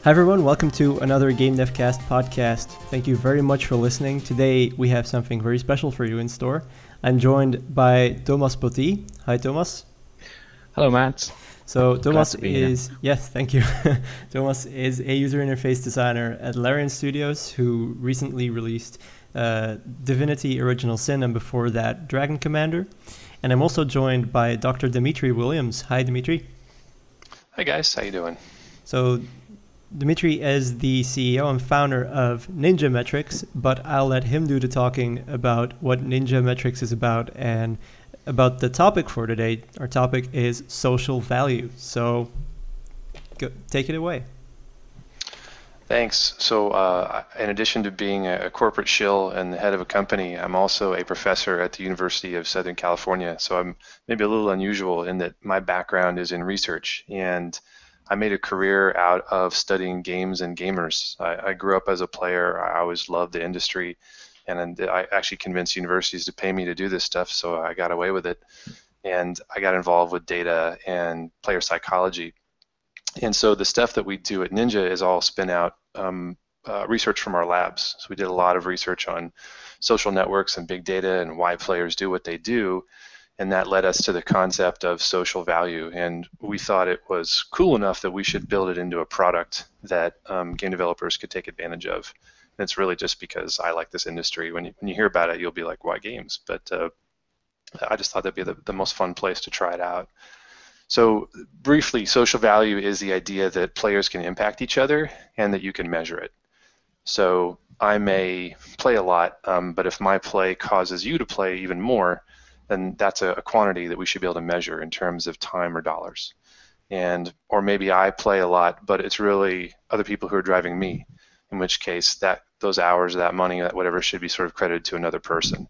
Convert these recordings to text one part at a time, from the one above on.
Hi everyone, welcome to another Gamedev Cast podcast. Thank you very much for listening. Today we have something very special for you in store. I'm joined by Thomas Pottie. Hi Thomas. Hello Matt. So Thomas is, yes, thank you. Thomas is a user interface designer at Larian Studios who recently released Divinity Original Sin and before that Dragon Commander. And I'm also joined by Dr. Dmitri Williams. Hi Dmitri. Hi guys, how you doing? So Dmitri is the CEO and founder of Ninja Metrics, but I'll let him do the talking about what Ninja Metrics is about and about the topic for today. Our topic is social value. So take it away. Thanks. So in addition to being a corporate shill and the head of a company, I'm also a professor at the University of Southern California. So I'm maybe a little unusual in that my background is in research, and I made a career out of studying games and gamers. I grew up as a player. I always loved the industry, and I actually convinced universities to pay me to do this stuff, so I got away with it. And I got involved with data and player psychology. And so the stuff that we do at Ninja is all spin out research from our labs. So we did a lot of research on social networks and big data and why players do what they do. And that led us to the concept of social value. And we thought it was cool enough that we should build it into a product that game developers could take advantage of. And it's really just because I like this industry. When you hear about it, you'll be like, why games? But I just thought that'd be the most fun place to try it out. So briefly, social value is the idea that players can impact each other and that you can measure it. So I may play a lot, but if my play causes you to play even more, then that's a quantity that we should be able to measure in terms of time or dollars. Or maybe I play a lot, but it's really other people who are driving me, in which case those hours, that money, that whatever should be sort of credited to another person.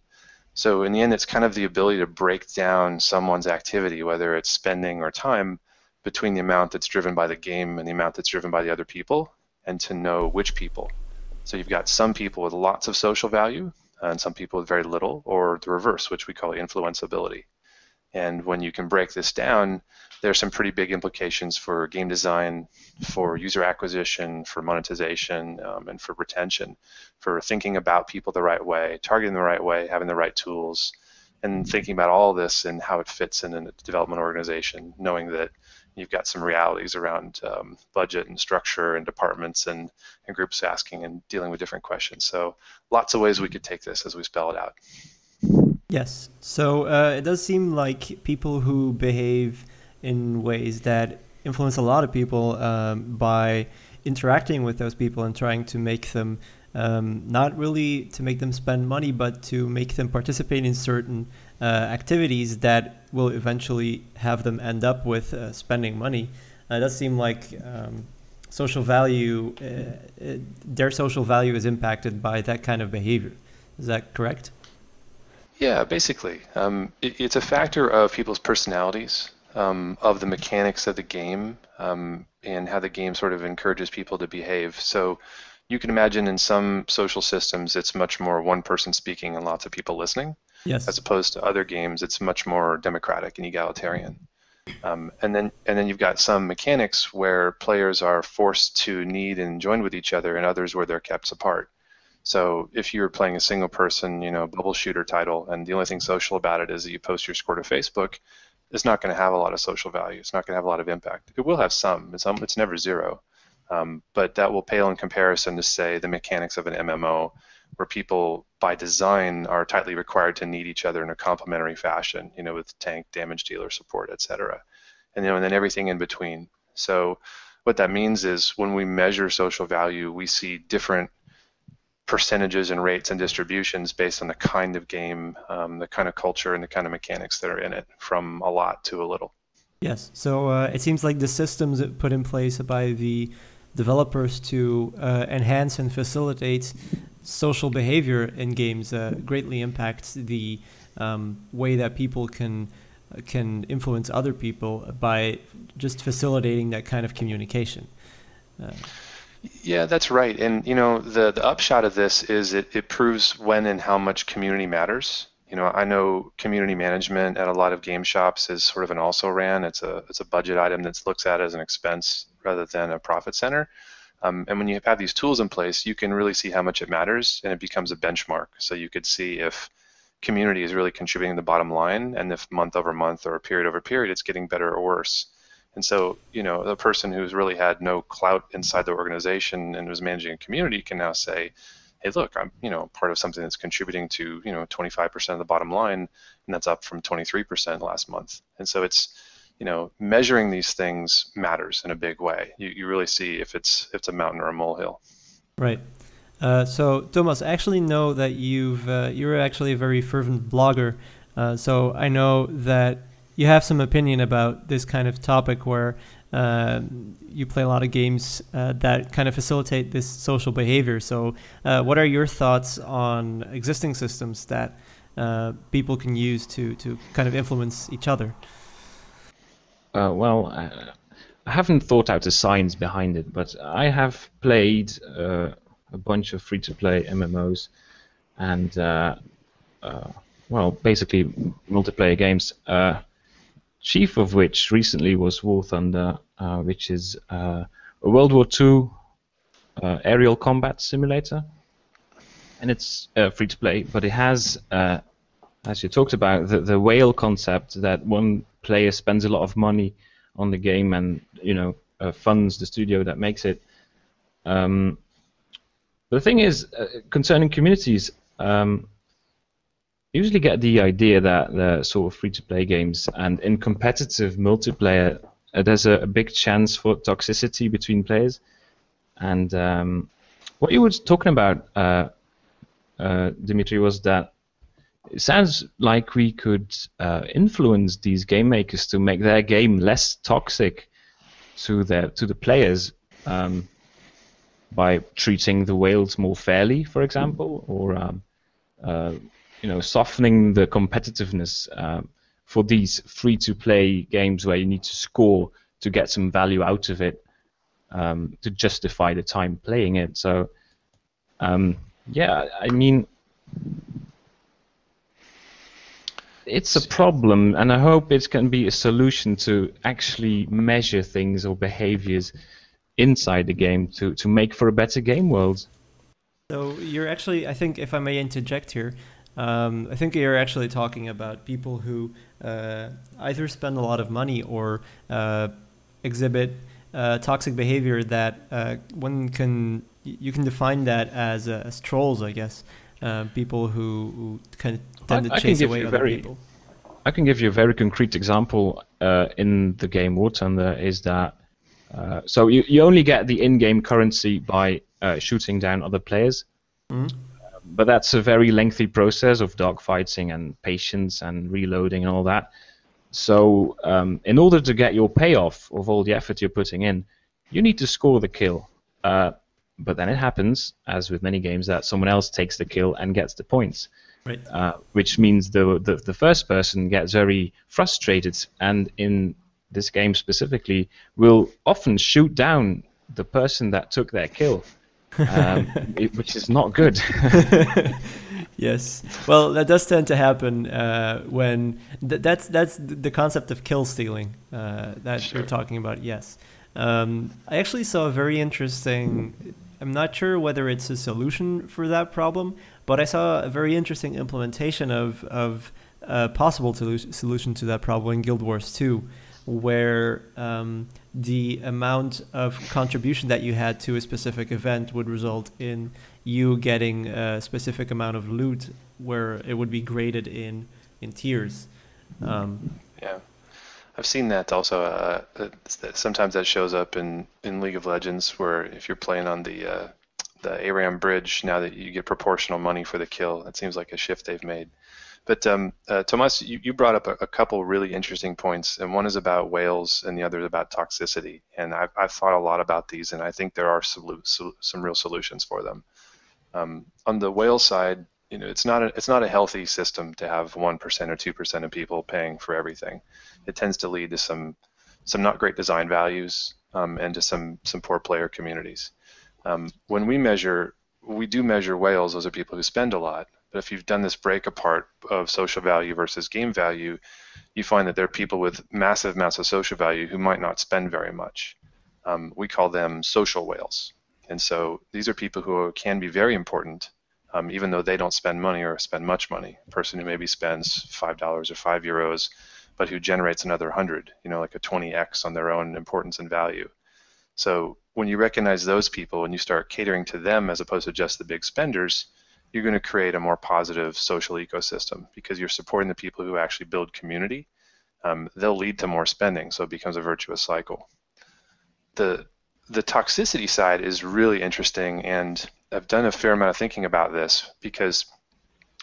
So in the end, it's kind of the ability to break down someone's activity, whether it's spending or time, between the amount that's driven by the game and the amount that's driven by the other people, and to know which people. So you've got some people with lots of social value, and some people with very little, or the reverse, which we call influenceability. And when you can break this down, there's some pretty big implications for game design, for user acquisition, for monetization, and for retention, for thinking about people the right way, targeting the right way, having the right tools, and thinking about all this and how it fits in a development organization, knowing that you've got some realities around budget and structure and departments and groups asking and dealing with different questions. So lots of ways we could take this as we spell it out. Yes. So it does seem like people who behave in ways that influence a lot of people by interacting with those people and trying to make them not really to make them spend money, but to make them participate in certain activities that will eventually have them end up with spending money. It does seem like social value, their social value is impacted by that kind of behavior. Is that correct? Yeah, basically. It's a factor of people's personalities, of the mechanics of the game, and how the game sort of encourages people to behave. So you can imagine in some social systems, it's much more one person speaking and lots of people listening. Yes. As opposed to other games, it's much more democratic and egalitarian. And then you've got some mechanics where players are forced to need and join with each other, and others where they're kept apart. So if you're playing a single person, bubble shooter title, and the only thing social about it is that you post your score to Facebook, it's not going to have a lot of social value. It's not going to have a lot of impact. It will have some. It's never zero. But that will pale in comparison to, say, the mechanics of an MMO, where people by design are tightly required to need each other in a complementary fashion, with tank, damage dealer, support, etc. And then everything in between. So what that means is when we measure social value, we see different percentages and rates and distributions based on the kind of game, the kind of culture, and the kind of mechanics that are in it, from a lot to a little. Yes. So it seems like the systems put in place by the developers to enhance and facilitate social behavior in games greatly impacts the way that people can influence other people by just facilitating that kind of communication. Yeah, that's right. And the upshot of this is it proves when and how much community matters. I know community management at a lot of game shops is sort of an also ran. It's a budget item that's looked at as an expense rather than a profit center. And when you have these tools in place, you can really see how much it matters, and it becomes a benchmark. So you could see if community is really contributing to the bottom line, and if month over month or period over period it's getting better or worse. And so, the person who's really had no clout inside the organization and was managing a community can now say, hey, look, I'm, part of something that's contributing to, 25% of the bottom line, and that's up from 23% last month. And so it's, measuring these things matters in a big way. You really see if it's a mountain or a molehill. Right. So Thomas, I actually know that you're actually a very fervent blogger. So I know that you have some opinion about this kind of topic where you play a lot of games that kind of facilitate this social behavior. So what are your thoughts on existing systems that people can use to kind of influence each other? Well, I haven't thought out the science behind it, but I have played a bunch of free-to-play MMOs and, basically multiplayer games. Chief of which recently was War Thunder, which is a World War II aerial combat simulator, and it's free-to-play, but it has, as you talked about, the whale concept that one player spends a lot of money on the game and funds the studio that makes it. But the thing is, concerning communities, usually get the idea that the sort of free-to-play games and in competitive multiplayer, there's a big chance for toxicity between players. And what you were talking about, Dmitri, was that it sounds like we could influence these game makers to make their game less toxic to the players by treating the whales more fairly, for example, or softening the competitiveness for these free-to-play games where you need to score to get some value out of it to justify the time playing it. So, yeah, I mean, it's a problem, and I hope it can be a solution to actually measure things or behaviors inside the game to make for a better game world. So you're actually, I think, if I may interject here, I think you're actually talking about people who either spend a lot of money or exhibit toxic behavior that you can define that as trolls, I guess. People who kind of tend to chase away other people. I can give you a very concrete example in the game War Thunder is that so you only get the in-game currency by shooting down other players. Mm-hmm. But that's a very lengthy process of dogfighting and patience and reloading and all that. So in order to get your payoff of all the effort you're putting in, you need to score the kill. But then it happens, as with many games, that someone else takes the kill and gets the points. Right. Which means the first person gets very frustrated, and in this game specifically, will often shoot down the person that took their kill. Which is not good. Yes, well, that does tend to happen when that's the concept of kill stealing that you're talking about. Yes, I actually saw a very interesting. I'm not sure whether it's a solution for that problem, but I saw a very interesting implementation of a possible solution to that problem in Guild Wars 2, where the amount of contribution that you had to a specific event would result in you getting a specific amount of loot, where it would be graded in tiers. Yeah, I've seen that also. Sometimes that shows up in League of Legends, where if you're playing on the ARAM bridge, now that you get proportional money for the kill, that seems like a shift they've made. But Thomas, you brought up a couple really interesting points, and one is about whales and the other is about toxicity. And I've thought a lot about these, and I think there are some real solutions for them. On the whale side, it's not a healthy system to have 1% or 2% of people paying for everything. It tends to lead to some not great design values and to some poor player communities. When we do measure whales, those are people who spend a lot. But if you've done this break apart of social value versus game value, you find that there are people with massive amounts of social value who might not spend very much. We call them social whales. And so these are people who can be very important, even though they don't spend money or spend much money. A person who maybe spends $5 or €5, but who generates another 100, like a 20x on their own importance and value. So when you recognize those people and you start catering to them as opposed to just the big spenders, you're going to create a more positive social ecosystem because you're supporting the people who actually build community. They'll lead to more spending, so it becomes a virtuous cycle. The toxicity side is really interesting, and I've done a fair amount of thinking about this because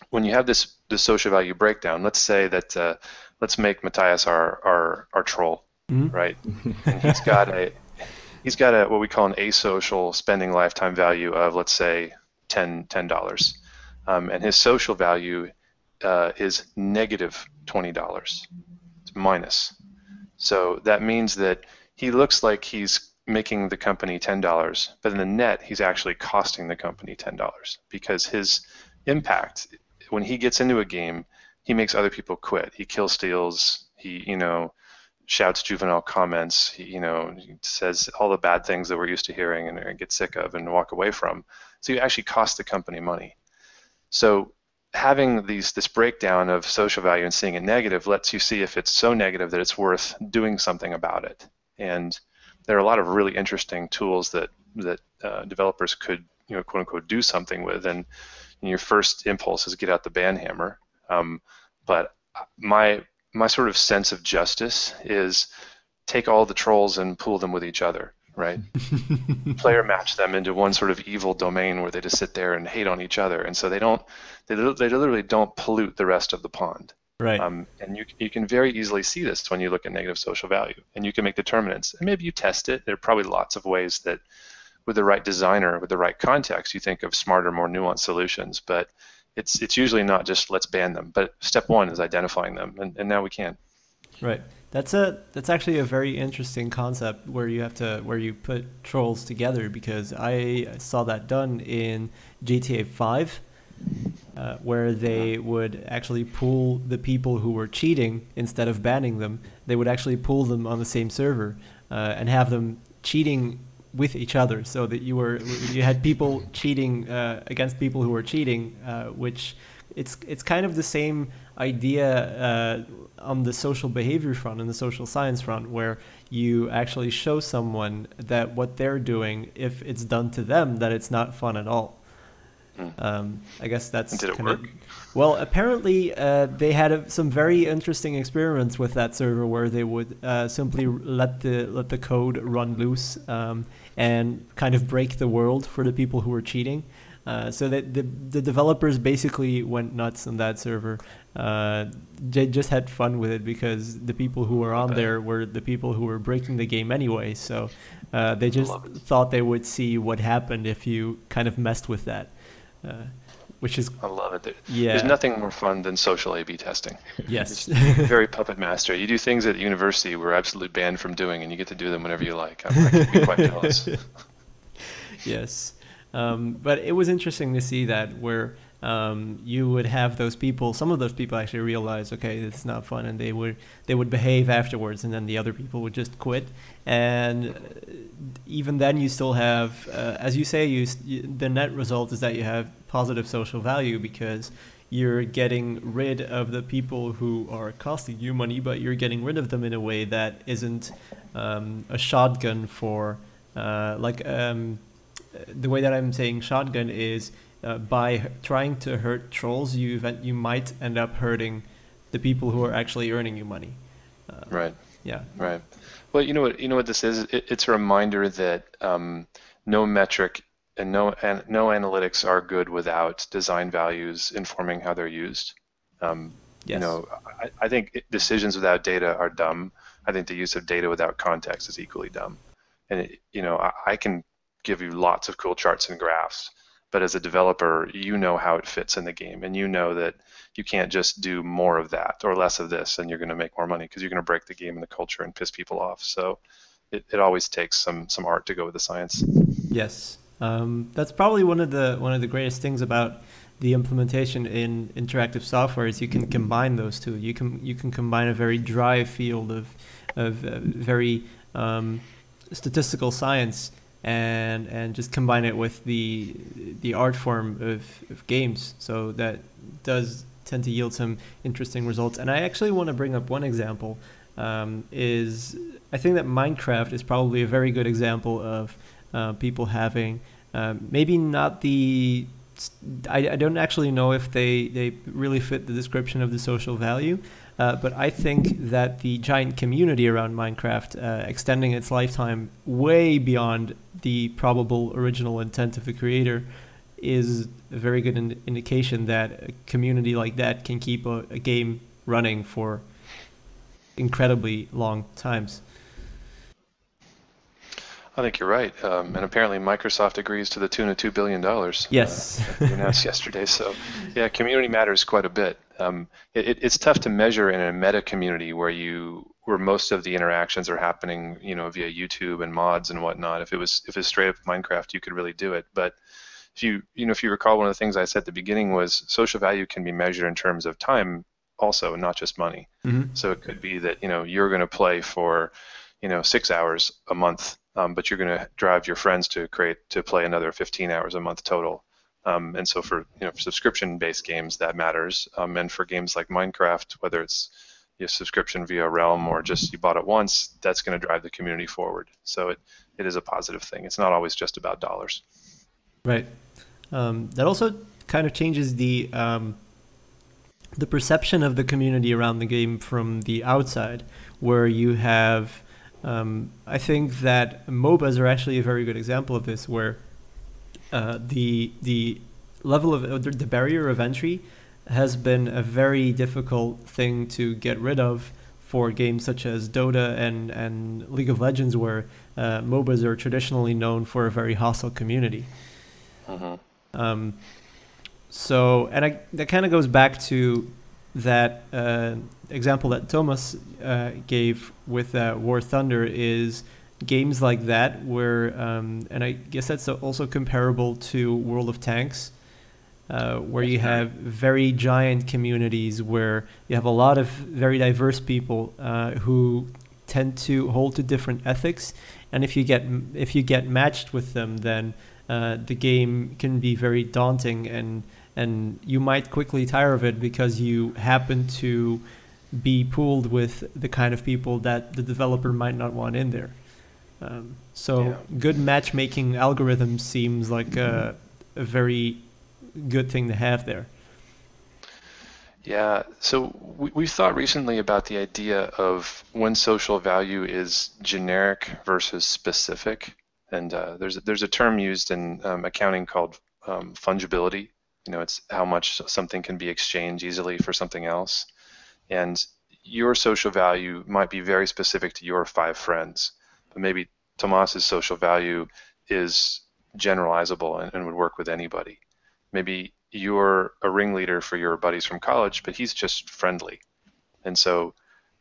when you have this social value breakdown, let's say that let's make Mattias our troll, right? And he's got a what we call an asocial spending lifetime value of, let's say, $10, and his social value is negative $20. It's minus. So that means that he looks like he's making the company $10, but in the net he's actually costing the company $10 because his impact when he gets into a game, he makes other people quit. He kill steals. He shouts juvenile comments. He says all the bad things that we're used to hearing and get sick of and walk away from. So you actually cost the company money. So having this breakdown of social value and seeing it negative lets you see if it's so negative that it's worth doing something about it. And there are a lot of really interesting tools that developers could, quote unquote, do something with. And your first impulse is get out the ban hammer. But my sort of sense of justice is take all the trolls and pool them with each other, right? Player match them into one sort of evil domain where they just sit there and hate on each other, and so they literally don't pollute the rest of the pond. Right. And you can very easily see this when you look at negative social value, and you can make determinants. And maybe you test it. There are probably lots of ways that, with the right designer, with the right context, you think of smarter, more nuanced solutions. But it's usually not just let's ban them. But step one is identifying them, and now we can. Right. That's actually a very interesting concept where you put trolls together, because I saw that done in GTA 5, where they would actually pool the people who were cheating instead of banning them. They would actually pool them on the same server and have them cheating with each other, so that you had people cheating against people who were cheating, which it's kind of the same idea on the social behavior front and the social science front, where you actually show someone that what they're doing, if it's done to them, that it's not fun at all. I guess that's. Did it work? Well, apparently they had some very interesting experiments with that server where they would simply let the code run loose and kind of break the world for the people who were cheating. So that the developers basically went nuts on that server. They just had fun with it because the people who were on there were the people who were breaking the game anyway. So they just thought they would see what happened if you kind of messed with that. Which is, I love it. Yeah. There's nothing more fun than social A/B testing. Yes. Very puppet master. You do things at university we're absolutely banned from doing, and you get to do them whenever you like. I can be quite jealous. Yes. But it was interesting to see that where you would have those people, some of those people actually realize, okay, this is not fun, and they would behave afterwards, and then the other people would just quit. And even then you still have, as you say, the net result is that you have positive social value, because you're getting rid of the people who are costing you money, but you're getting rid of them in a way that isn't a shotgun for the way that I'm saying shotgun is by trying to hurt trolls, you might end up hurting the people who are actually earning you money. Right. Yeah. Right. Well, you know what this is. It's a reminder that no metric and no analytics are good without design values informing how they're used. Yes. I think decisions without data are dumb. I think the use of data without context is equally dumb. And I can give you lots of cool charts and graphs, but as a developer, you know how it fits in the game, and you know that you can't just do more of that or less of this and you're going to make more money, because you're going to break the game and the culture and piss people off. So it always takes some art to go with the science. Yes. That's probably one of the greatest things about the implementation in interactive software is you can combine those two. You can combine a very dry field of very statistical science and just combine it with the art form of games. So that does tend to yield some interesting results. And I actually want to bring up one example. Is I think that Minecraft is probably a very good example of people having maybe not the I don't actually know if they really fit the description of the social value, but I think that the giant community around Minecraft, extending its lifetime way beyond the probable original intent of the creator, is a very good indication that a community like that can keep a game running for incredibly long times. I think you're right, and apparently Microsoft agrees to the tune of $2 billion. Yes. Announced yesterday. So, yeah, community matters quite a bit. It's tough to measure in a meta community where most of the interactions are happening, via YouTube and mods and whatnot. If it's straight up Minecraft, you could really do it. But if you recall, one of the things I said at the beginning was social value can be measured in terms of time, also, not just money. Mm-hmm. So it could be that you're going to play for 6 hours a month. But you're going to drive your friends to play another 15 hours a month total. And so for subscription-based games, that matters. And for games like Minecraft, whether it's subscription via Realm or just you bought it once, that's going to drive the community forward. So it is a positive thing. It's not always just about dollars. Right. That also kind of changes the perception of the community around the game from the outside, where you have. I think that MOBAs are actually a very good example of this, where the level of the barrier of entry has been a very difficult thing to get rid of for games such as Dota and League of Legends, where MOBAs are traditionally known for a very hostile community. Mm-hmm. That kind of goes back to that example that Thomas gave with War Thunder, is games like that where, and I guess that's also comparable to World of Tanks, where you have very giant communities where you have a lot of very diverse people who tend to hold to different ethics, and if you get matched with them, then the game can be very daunting, and you might quickly tire of it because you happen to be pooled with the kind of people that the developer might not want in there. Good matchmaking algorithm seems like a very good thing to have there. Yeah, so we've thought recently about the idea of when social value is generic versus specific. And there's a term used in accounting called fungibility. It's how much something can be exchanged easily for something else. And your social value might be very specific to your 5 friends, but maybe Tomas's social value is generalizable and would work with anybody. Maybe you're a ringleader for your buddies from college, but he's just friendly. And so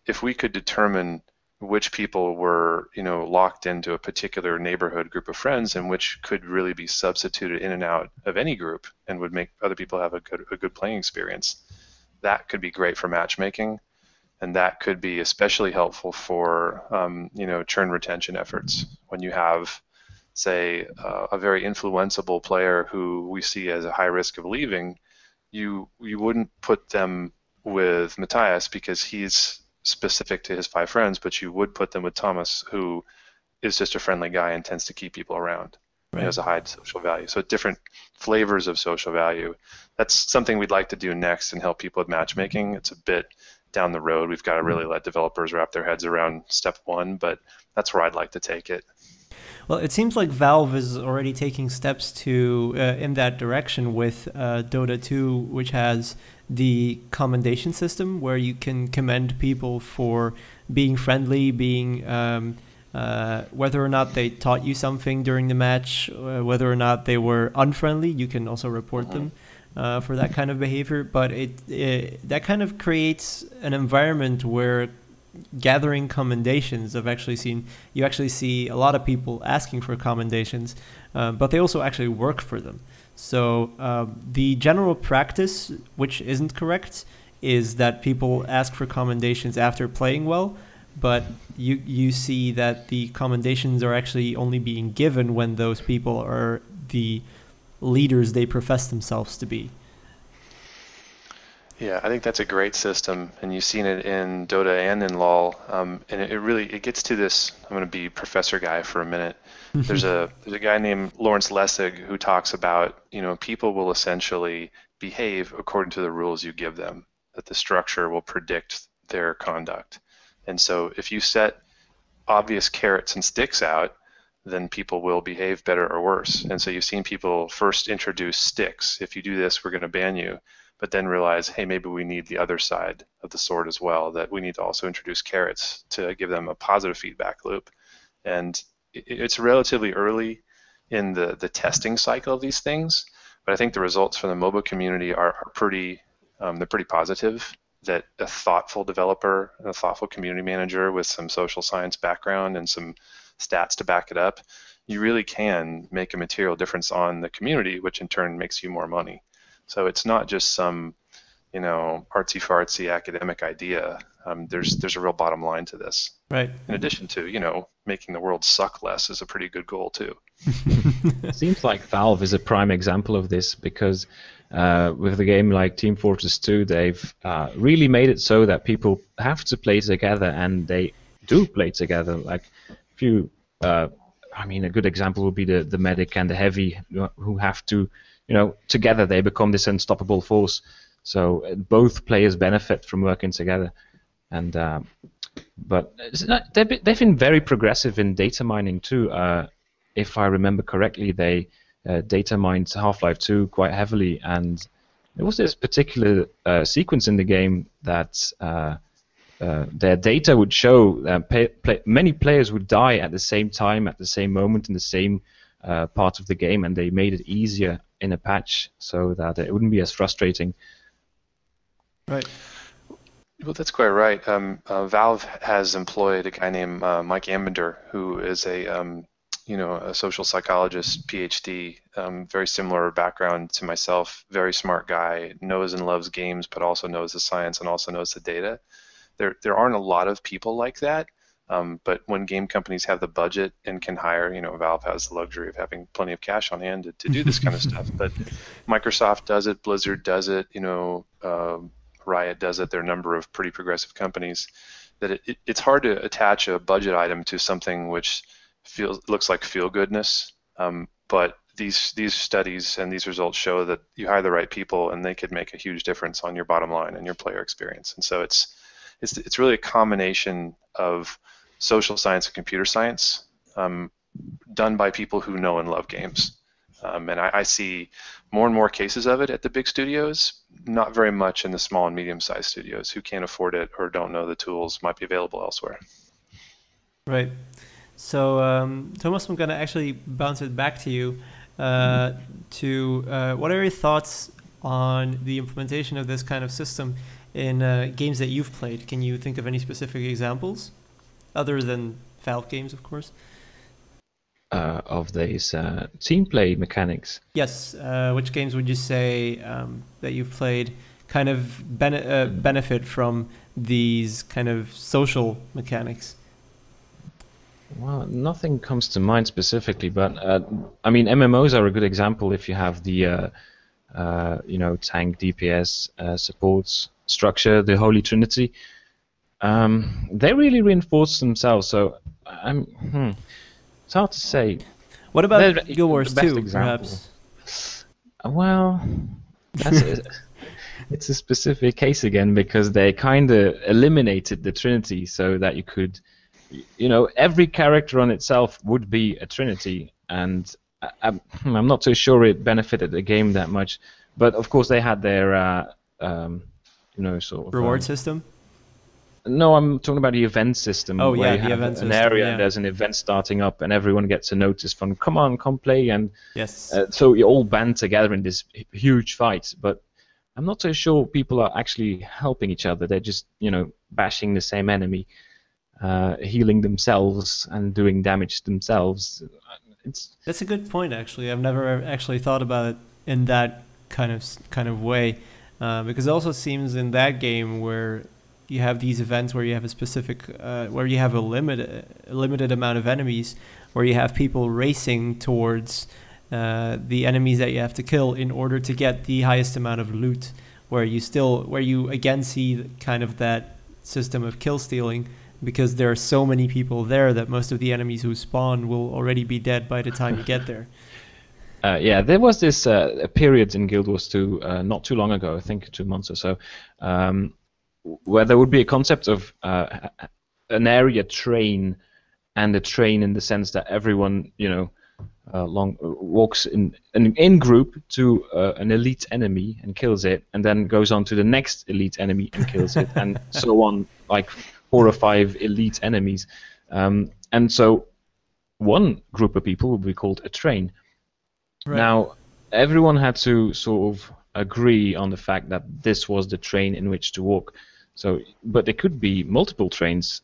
if we could determine which people were, locked into a particular neighborhood group of friends and which could really be substituted in and out of any group and would make other people have a good playing experience, that could be great for matchmaking, and that could be especially helpful for, churn retention efforts. When you have, say, a very influenceable player who we see as a high risk of leaving, you wouldn't put them with Mattias because he's specific to his 5 friends, but you would put them with Thomas, who is just a friendly guy and tends to keep people around. Right. He has a high social value. So different flavors of social value. That's something we'd like to do next and help people with matchmaking. It's a bit down the road. We've got to really let developers wrap their heads around step 1, but that's where I'd like to take it. Well, it seems like Valve is already taking steps to in that direction with Dota 2, which has the commendation system where you can commend people for being friendly, being whether or not they taught you something during the match, whether or not they were unfriendly. You can also report them for that kind of behavior. But that kind of creates an environment where gathering commendations. You actually see a lot of people asking for commendations, but they also actually work for them. So the general practice, which isn't correct, is that people ask for commendations after playing well, but you see that the commendations are actually only being given when those people are the leaders they profess themselves to be. Yeah, I think that's a great system, and you've seen it in Dota and in LoL. And it gets to this. I'm going to be professor guy for a minute. There's a guy named Lawrence Lessig who talks about, people will essentially behave according to the rules you give them, that the structure will predict their conduct. And so if you set obvious carrots and sticks out, then people will behave better or worse. And so you've seen people first introduce sticks. If you do this, we're going to ban you. But then realize, hey, maybe we need the other side of the sword as well, that we need to also introduce carrots to give them a positive feedback loop. And it's relatively early in the testing cycle of these things, but I think the results from the MOBA community are pretty, they're pretty positive, that a thoughtful developer, a thoughtful community manager with some social science background and some stats to back it up, you really can make a material difference on the community, which in turn makes you more money. So it's not just some, artsy-fartsy academic idea. There's a real bottom line to this. Right. In addition to, making the world suck less is a pretty good goal too. It seems like Valve is a prime example of this, because with a game like Team Fortress 2, they've really made it so that people have to play together, and they do play together. Like, if you, a good example would be the medic and the heavy, who have to, together they become this unstoppable force. So both players benefit from working together. And but they've been very progressive in data mining too. If I remember correctly, they data mined Half-Life 2 quite heavily, and there was this particular sequence in the game that their data would show that many players would die at the same time, at the same moment, in the same part of the game, and they made it easier in a patch so that it wouldn't be as frustrating. Right. Well, that's quite right. Valve has employed a guy named Mike Ambender, who is a social psychologist, PhD, very similar background to myself, very smart guy, knows and loves games, but also knows the science and also knows the data. There aren't a lot of people like that. But when game companies have the budget and can hire, Valve has the luxury of having plenty of cash on hand to do this kind of stuff. But Microsoft does it, Blizzard does it, Riot does it. There are a number of pretty progressive companies. That it's hard to attach a budget item to something which looks like feel-goodness. But these studies and these results show that you hire the right people, and they could make a huge difference on your bottom line and your player experience. And so it's really a combination of social science and computer science done by people who know and love games. And I see more and more cases of it at the big studios, not very much in the small and medium-sized studios who can't afford it or don't know the tools might be available elsewhere. Right. So, Thomas, I'm going to actually bounce it back to you. What are your thoughts on the implementation of this kind of system in games that you've played? Can you think of any specific examples, other than Valve games, of course? Of these team play mechanics? Yes. Which games would you say that you've played kind of benefit from these kind of social mechanics? Well, nothing comes to mind specifically, but MMOs are a good example. If you have the tank, DPS, supports structure, the Holy Trinity, they really reinforce themselves. So it's hard to say. What about Guild Wars 2, perhaps? Well, it's a specific case again, because they kind of eliminated the Trinity so that you could, every character on itself would be a Trinity, and I'm not so sure it benefited the game that much. But of course, they had their, sort of reward system. No, I'm talking about the event system. Oh, where yeah, you have an area, and there's an event starting up, and everyone gets a notice from, come on, come play, and yes. So you all band together in this huge fight. But I'm not so sure people are actually helping each other. They're just, bashing the same enemy, healing themselves, and doing damage themselves. That's a good point, actually. I've never actually thought about it in that kind of way, because it also seems in that game where you have these events where you have a specific, where you have a limited amount of enemies, where you have people racing towards the enemies that you have to kill in order to get the highest amount of loot, where you again see kind of that system of kill stealing, because there are so many people there that most of the enemies who spawn will already be dead by the time you get there. Yeah, there was this period in Guild Wars 2 not too long ago, I think 2 months or so, where there would be a concept of an area train, and a train in the sense that everyone, walks in group to an elite enemy and kills it, and then goes on to the next elite enemy and kills it, and so on, like 4 or 5 elite enemies. And so one group of people would be called a train. Right. Now, everyone had to sort of agree on the fact that this was the train in which to walk. So, but there could be multiple trains,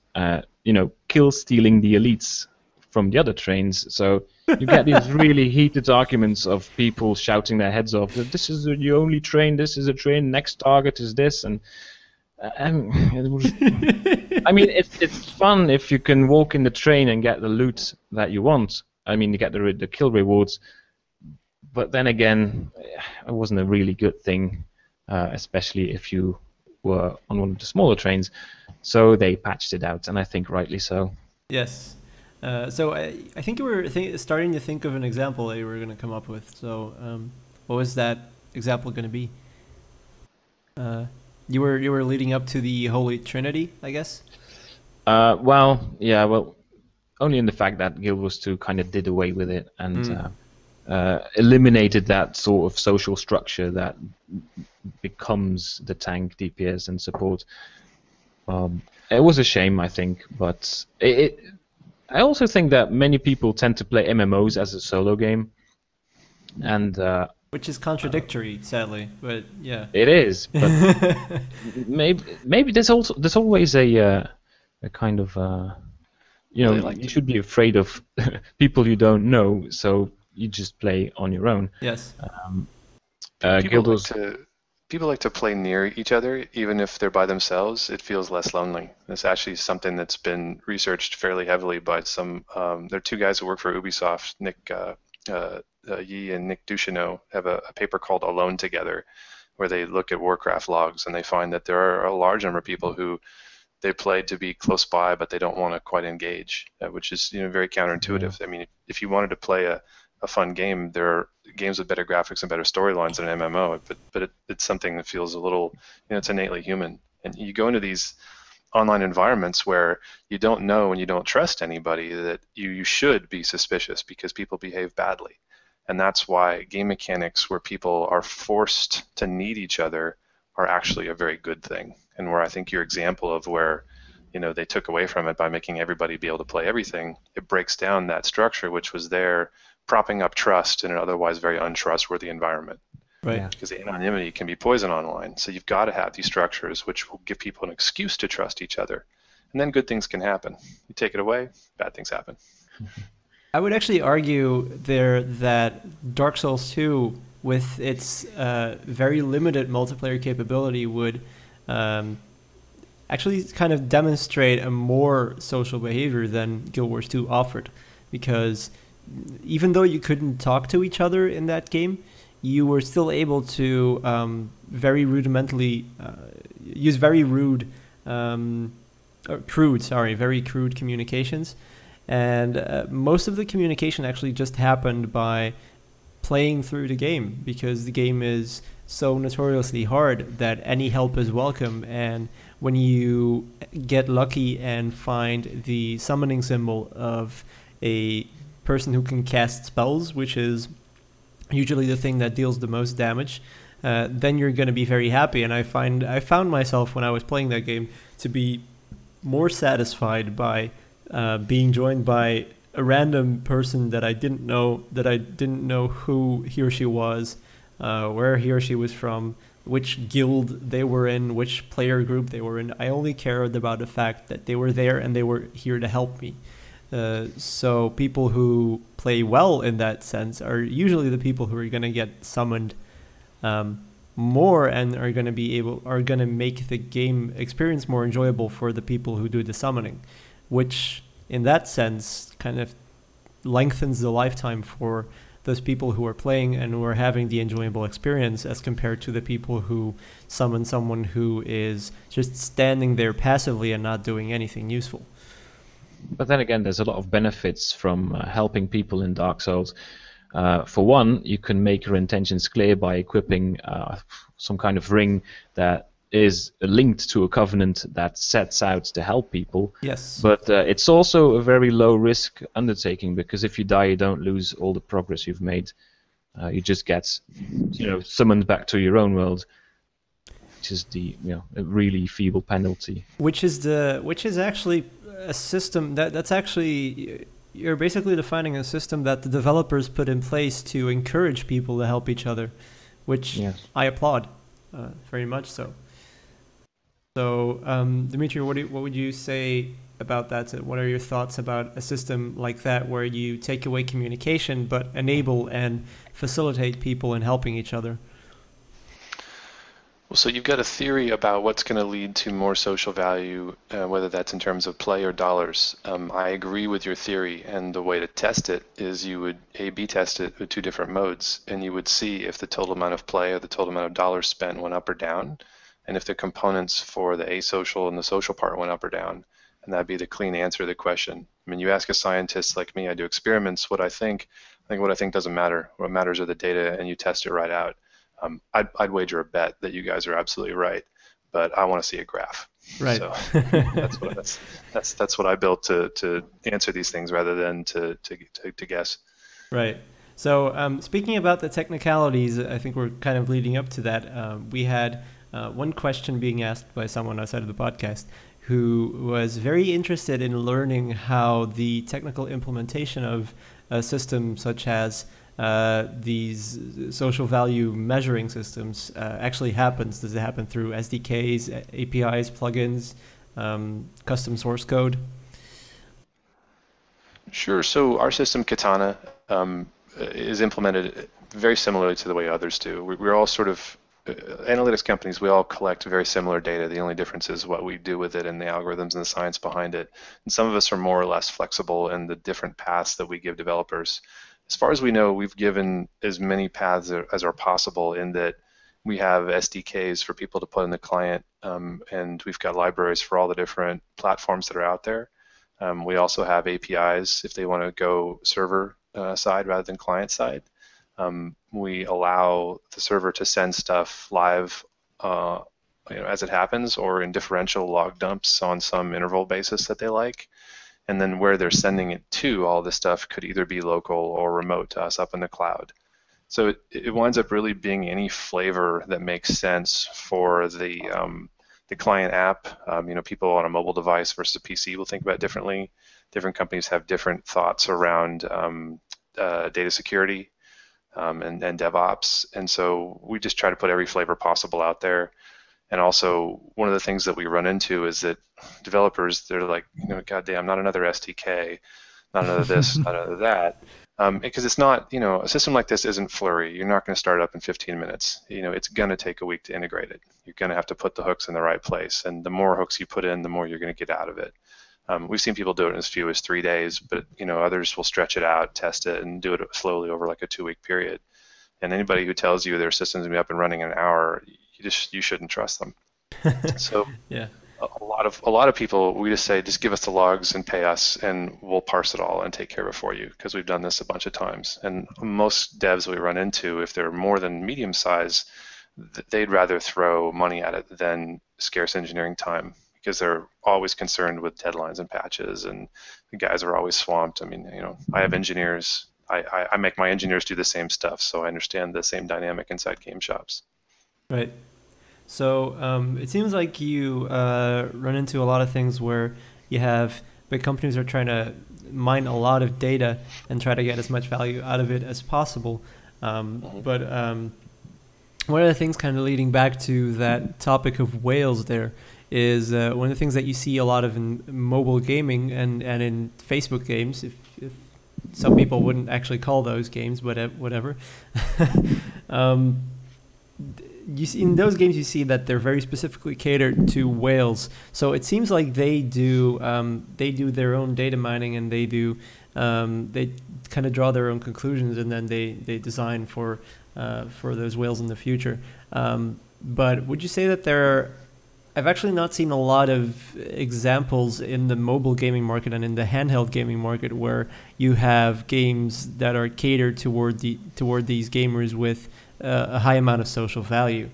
kill stealing the elites from the other trains. So you get these really heated arguments of people shouting their heads off that this is the only train, this is a train, next target is this, and it was, I mean, it's fun if you can walk in the train and get the loot that you want. I mean, you get the kill rewards. But then again, it wasn't a really good thing, especially if you were on one of the smaller trains. So they patched it out, and I think rightly so. Yes. So I think you were starting to think of an example that you were going to come up with. So what was that example going to be? You were leading up to the Holy Trinity, I guess? Well, only in the fact that Guild Wars 2 kind of did away with it and eliminated that sort of social structure that becomes the tank, DPS, and support. It was a shame, I think, but I also think that many people tend to play MMOs as a solo game, and which is contradictory, sadly, but yeah. It is, but maybe there's always a kind of you should be afraid of people you don't know, so you just play on your own. Yes. People like to play near each other, even if they're by themselves. It feels less lonely. It's actually something that's been researched fairly heavily by some. There are 2 guys who work for Ubisoft, Nick Yi and Nick Ducheneau, have a paper called Alone Together, where they look at Warcraft logs, and they find that there are a large number of people who they play to be close by, but they don't want to quite engage, which is very counterintuitive. I mean, if you wanted to play a fun game, there are games with better graphics and better storylines than an MMO, but it's something that feels a little, it's innately human. And you go into these online environments where you don't know and you don't trust anybody, that you should be suspicious because people behave badly. And that's why game mechanics where people are forced to need each other are actually a very good thing. And where I think your example of where they took away from it by making everybody be able to play everything, it breaks down that structure which was there propping up trust in an otherwise very untrustworthy environment. Right. Yeah. Because the anonymity can be poison online. So you've got to have these structures which will give people an excuse to trust each other. And then good things can happen. You take it away, bad things happen. I would actually argue there that Dark Souls 2, with its very limited multiplayer capability, would actually kind of demonstrate a more social behavior than Guild Wars 2 offered. Because even though you couldn't talk to each other in that game, you were still able to very rudimentally use very crude communications. And most of the communication actually just happened by playing through the game, because the game is so notoriously hard that any help is welcome. And when you get lucky and find the summoning symbol of a person who can cast spells, which is usually the thing that deals the most damage, then you're going to be very happy. And I found myself, when I was playing that game, to be more satisfied by being joined by a random person that I didn't know who he or she was, where he or she was from, which guild they were in, which player group they were in. I only cared about the fact that they were there and they were here to help me. So people who play well in that sense are usually the people who are going to get summoned more and are going to make the game experience more enjoyable for the people who do the summoning, which in that sense kind of lengthens the lifetime for those people who are playing and who are having the enjoyable experience, as compared to the people who summon someone who is just standing there passively and not doing anything useful. But then again, there's a lot of benefits from helping people in Dark Souls. For one, you can make your intentions clear by equipping some kind of ring that is linked to a covenant that sets out to help people. Yes. But it's also a very low-risk undertaking, because if you die, you don't lose all the progress you've made. You just get, summoned back to your own world, which is a really feeble penalty. Which is actually a system that's actually, you're basically defining a system that the developers put in place to encourage people to help each other, which yes. I applaud very much so. So, Dmitri, what would you say about that? What are your thoughts about a system like that, where you take away communication but enable and facilitate people in helping each other? Well, so you've got a theory about what's going to lead to more social value, whether that's in terms of play or dollars. I agree with your theory, and the way to test it is you would A/B test it with two different modes, and you would see if the total amount of play or the total amount of dollars spent went up or down, and if the components for the asocial and the social part went up or down. And that'd be the clean answer to the question. I mean, you ask a scientist like me, I do experiments, what I think doesn't matter. What matters are the data, and you test it right out. I'd wager a bet that you guys are absolutely right, but I want to see a graph. Right. So that's what I built to answer these things rather than to guess. Right. So speaking about the technicalities, I think we're kind of leading up to that. We had one question being asked by someone outside of the podcast who was very interested in learning how the technical implementation of a system such as these social value measuring systems actually happens. Does it happen through SDKs, APIs, plugins, custom source code? Sure. So our system, Katana, is implemented very similarly to the way others do. We're all sort of analytics companies. We all collect very similar data. The only difference is what we do with it and the algorithms and the science behind it. And some of us are more or less flexible in the different paths that we give developers. As far as we know, we've given as many paths as are possible, in that we have SDKs for people to put in the client, and we've got libraries for all the different platforms that are out there. We also have APIs if they want to go server side rather than client side. We allow the server to send stuff live as it happens, or in differential log dumps on some interval basis that they like. And then where they're sending it to, all this stuff could either be local or remote to us up in the cloud. So it winds up really being any flavor that makes sense for the client app. People on a mobile device versus a PC will think about it differently. Different companies have different thoughts around data security and DevOps. And so we just try to put every flavor possible out there. And also, one of the things that we run into is that developers, they're like, God damn, not another SDK, not another this, not another that. Because it's not, a system like this isn't Flurry. You're not going to start up in 15 minutes. It's going to take a week to integrate it. You're going to have to put the hooks in the right place. And the more hooks you put in, the more you're going to get out of it. We've seen people do it in as few as 3 days, but others will stretch it out, test it, and do it slowly over like a 2-week period. And anybody who tells you their system's going to be up and running in an hour, you shouldn't trust them. So yeah, a lot of people, we just say, just give us the logs and pay us, and we'll parse it all and take care of it for you, because we've done this a bunch of times. And most devs we run into, if they're more than medium size, they'd rather throw money at it than scarce engineering time, because they're always concerned with deadlines and patches, and the guys are always swamped. I mean, I have engineers. I make my engineers do the same stuff, so I understand the same dynamic inside game shops. Right. So it seems like you run into a lot of things where you have big companies are trying to mine a lot of data and try to get as much value out of it as possible. But one of the things kind of leading back to that topic of whales there is one of the things that you see a lot of in mobile gaming and in Facebook games, if some people wouldn't actually call those games, but whatever. you see, in those games you see that they're very specifically catered to whales. So it seems like they do their own data mining, and they kind of draw their own conclusions, and then they design for those whales in the future. But would you say that I've actually not seen a lot of examples in the mobile gaming market and in the handheld gaming market where you have games that are catered toward these gamers with a high amount of social value.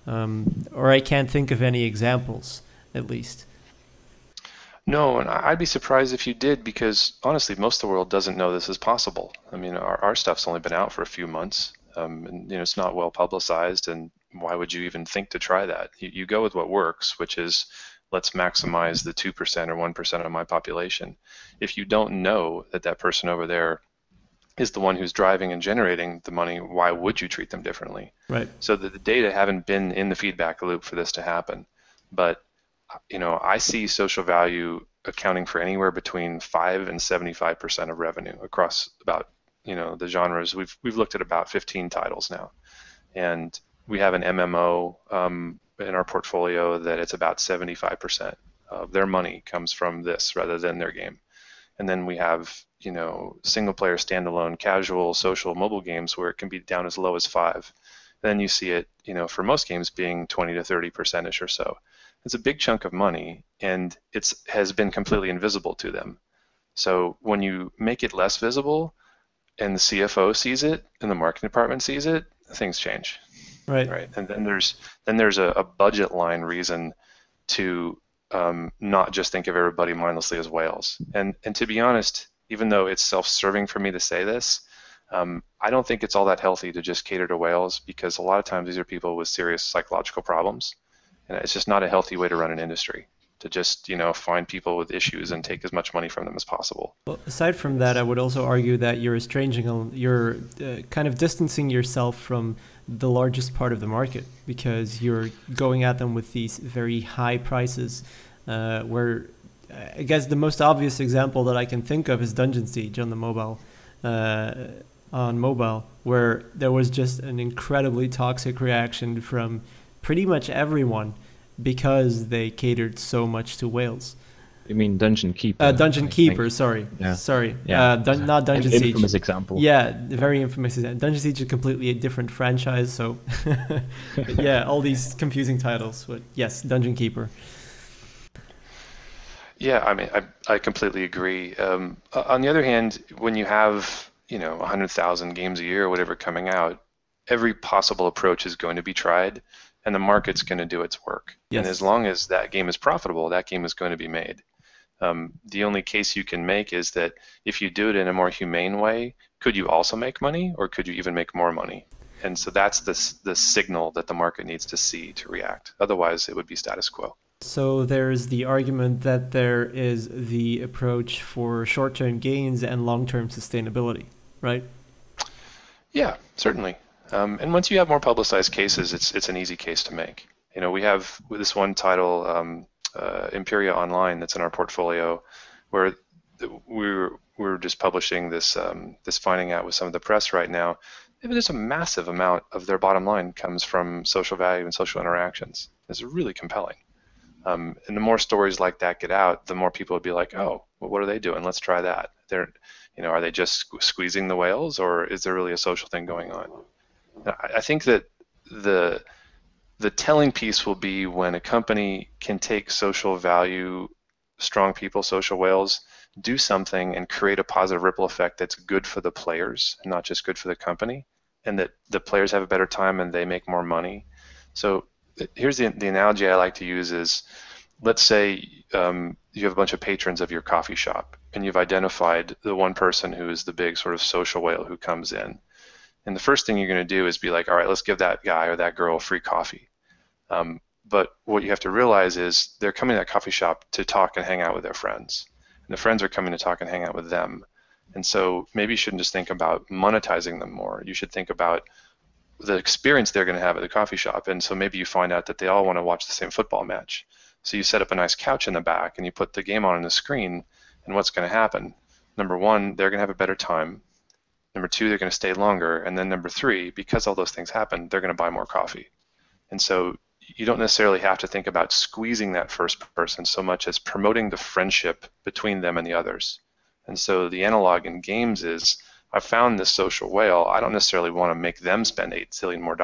Or I can't think of any examples, at least. No, and I'd be surprised if you did, because honestly, most of the world doesn't know this is possible. I mean, our stuff's only been out for a few months, and it's not well publicized, and why would you even think to try that? You go with what works, which is let's maximize the 2% or 1% of my population. If you don't know that person over there is the one who's driving and generating the money, why would you treat them differently? Right. So the data haven't been in the feedback loop for this to happen. But I see social value accounting for anywhere between 5 and 75% of revenue across about the genres. We've looked at about 15 titles now, and we have an MMO in our portfolio that it's about 75% of their money comes from this rather than their game. And then we have single player, standalone, casual, social, mobile games where it can be down as low as 5. Then you see it for most games being 20 to 30% or so. It's a big chunk of money, and it has been completely invisible to them. So when you make it less visible and the CFO sees it and the marketing department sees it, things change. Right. And then there's a budget line reason to not just think of everybody mindlessly as whales. And to be honest, even though it's self-serving for me to say this, I don't think it's all that healthy to just cater to whales, because a lot of times these are people with serious psychological problems, and it's just not a healthy way to run an industry, to just find people with issues and take as much money from them as possible. Well, aside from that, I would also argue that you're kind of distancing yourself from the largest part of the market, because you're going at them with these very high prices, where I guess the most obvious example that I can think of is Dungeon Siege on the mobile, where there was just an incredibly toxic reaction from pretty much everyone because they catered so much to whales. You mean Dungeon Keeper? Dungeon Keeper, sorry. Yeah. Sorry. Yeah. Not Dungeon Siege. Infamous example. Yeah, very infamous example. Dungeon Siege is a completely different franchise, so yeah, all these confusing titles. But yes, Dungeon Keeper. Yeah, I mean, I completely agree. On the other hand, when you have 100,000 games a year or whatever coming out, every possible approach is going to be tried, and the market's going to do its work. Yes. And as long as that game is profitable, that game is going to be made. The only case you can make is that if you do it in a more humane way, could you also make money, or could you even make more money? And so that's the signal that the market needs to see to react. Otherwise, it would be status quo. So there's the argument that there is the approach for short-term gains and long-term sustainability, right? Yeah, certainly. And once you have more publicized cases, it's an easy case to make. We have this one title, Imperia Online, that's in our portfolio, where we're just publishing this finding out with some of the press right now. There's a massive amount of their bottom line comes from social value and social interactions. It's really compelling. And the more stories like that get out, the more people would be like, oh, well, what are they doing? Let's try that. Are they just squeezing the whales, or is there really a social thing going on? I think that the telling piece will be when a company can take social value, strong people, social whales, do something and create a positive ripple effect that's good for the players and not just good for the company, and that the players have a better time and they make more money. So here's the analogy I like to use is, let's say you have a bunch of patrons of your coffee shop, and you've identified the one person who is the big sort of social whale who comes in. And the first thing you're going to do is be like, all right, let's give that guy or that girl free coffee. But what you have to realize is they're coming to that coffee shop to talk and hang out with their friends. And the friends are coming to talk and hang out with them. And so maybe you shouldn't just think about monetizing them more. You should think about the experience they're going to have at the coffee shop. And so maybe you find out that they all want to watch the same football match. So you set up a nice couch in the back and you put the game on the screen, and what's going to happen? Number one, they're going to have a better time. Number two, they're going to stay longer. And then number three, because all those things happen, they're going to buy more coffee. And so you don't necessarily have to think about squeezing that first person so much as promoting the friendship between them and the others. And so the analog in games is, I found this social whale. I don't necessarily want to make them spend $8 zillion more.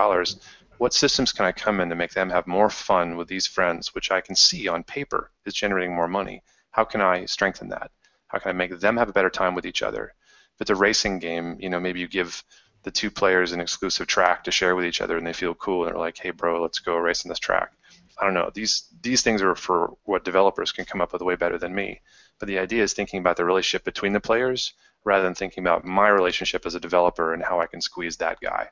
What systems can I come in to make them have more fun with these friends, which I can see on paper is generating more money? How can I strengthen that? How can I make them have a better time with each other? If it's a racing game, maybe you give the two players an exclusive track to share with each other and they feel cool and they're like, hey bro, let's go race on this track. I don't know. These things are for what developers can come up with way better than me. But the idea is thinking about the relationship between the players rather than thinking about my relationship as a developer and how I can squeeze that guy.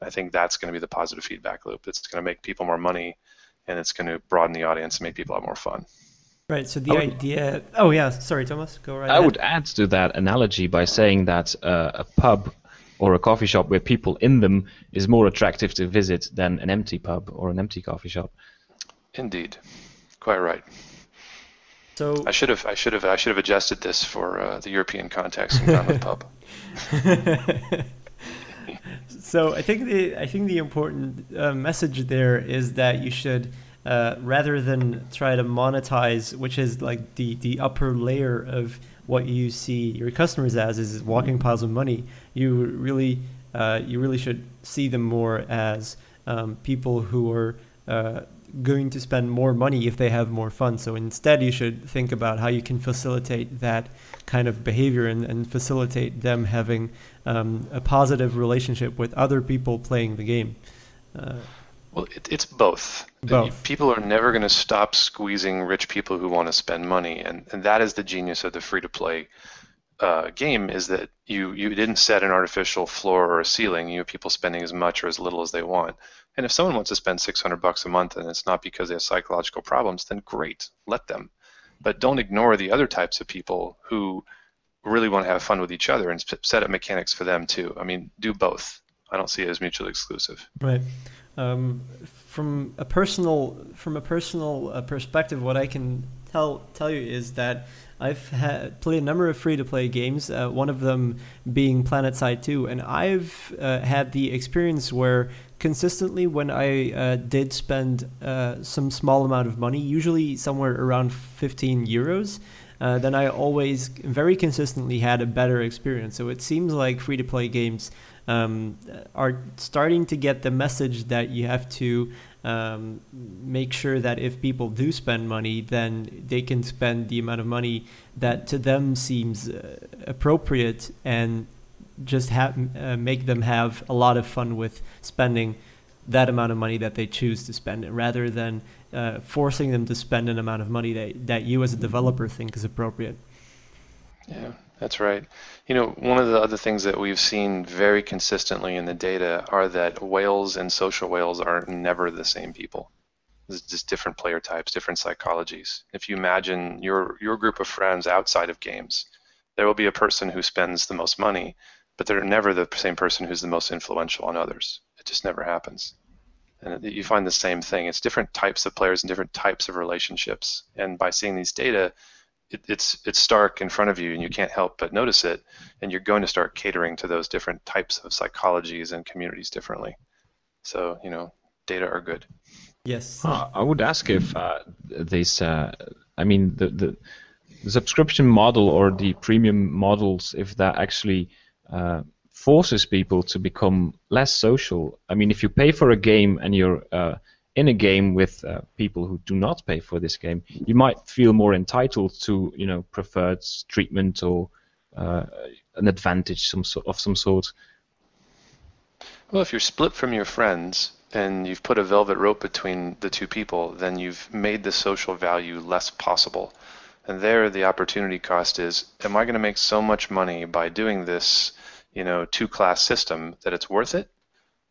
And I think that's going to be the positive feedback loop. It's going to make people more money, and it's going to broaden the audience and make people have more fun. Right. So the idea. Oh yeah. Sorry, Thomas. Go right ahead. I would add to that analogy by saying that a pub or a coffee shop with people in them is more attractive to visit than an empty pub or an empty coffee shop. Indeed, quite right. So I should have adjusted this for the European context and gone with pub. So I think the important message there is that you should, rather than try to monetize, which is like the upper layer of what you see your customers as, is walking piles of money. You really should see them more as people who are going to spend more money if they have more fun. So instead, you should think about how you can facilitate that kind of behavior and facilitate them having a positive relationship with other people playing the game. Well, it's both. People are never going to stop squeezing rich people who want to spend money, and that is the genius of the free-to-play game, is that you didn't set an artificial floor or a ceiling. You have people spending as much or as little as they want. And if someone wants to spend $600 a month and it's not because they have psychological problems, then great, let them. But don't ignore the other types of people who really want to have fun with each other and set up mechanics for them too. I mean, do both. I don't see it as mutually exclusive. Right. From a personal perspective, what I can tell you is that I've played a number of free-to-play games, one of them being PlanetSide 2, and I've had the experience where consistently when I did spend some small amount of money, usually somewhere around 15 euros, then I always very consistently had a better experience. So it seems like free-to-play games are starting to get the message that you have to make sure that if people do spend money, then they can spend the amount of money that to them seems appropriate, and just make them have a lot of fun with spending that amount of money that they choose to spend, rather than forcing them to spend an amount of money that you as a developer think is appropriate. Yeah, that's right. One of the other things that we've seen very consistently in the data are that whales and social whales are never the same people. There's just different player types, different psychologies. If you imagine your group of friends outside of games, there will be a person who spends the most money, but they're never the same person who's the most influential on others. It just never happens. And you find the same thing. It's different types of players and different types of relationships. And by seeing these data, it's stark in front of you, and you can't help but notice it, and you're going to start catering to those different types of psychologies and communities differently. So, data are good. Yes. I would ask if the subscription model or the premium models, if that actually forces people to become less social. I mean, if you pay for a game and you're in a game with people who do not pay for this game, you might feel more entitled to, preferred treatment or an advantage of some sort. Well, if you're split from your friends and you've put a velvet rope between the two people, then you've made the social value less possible. And there, the opportunity cost is, am I going to make so much money by doing this, two-class system that it's worth it?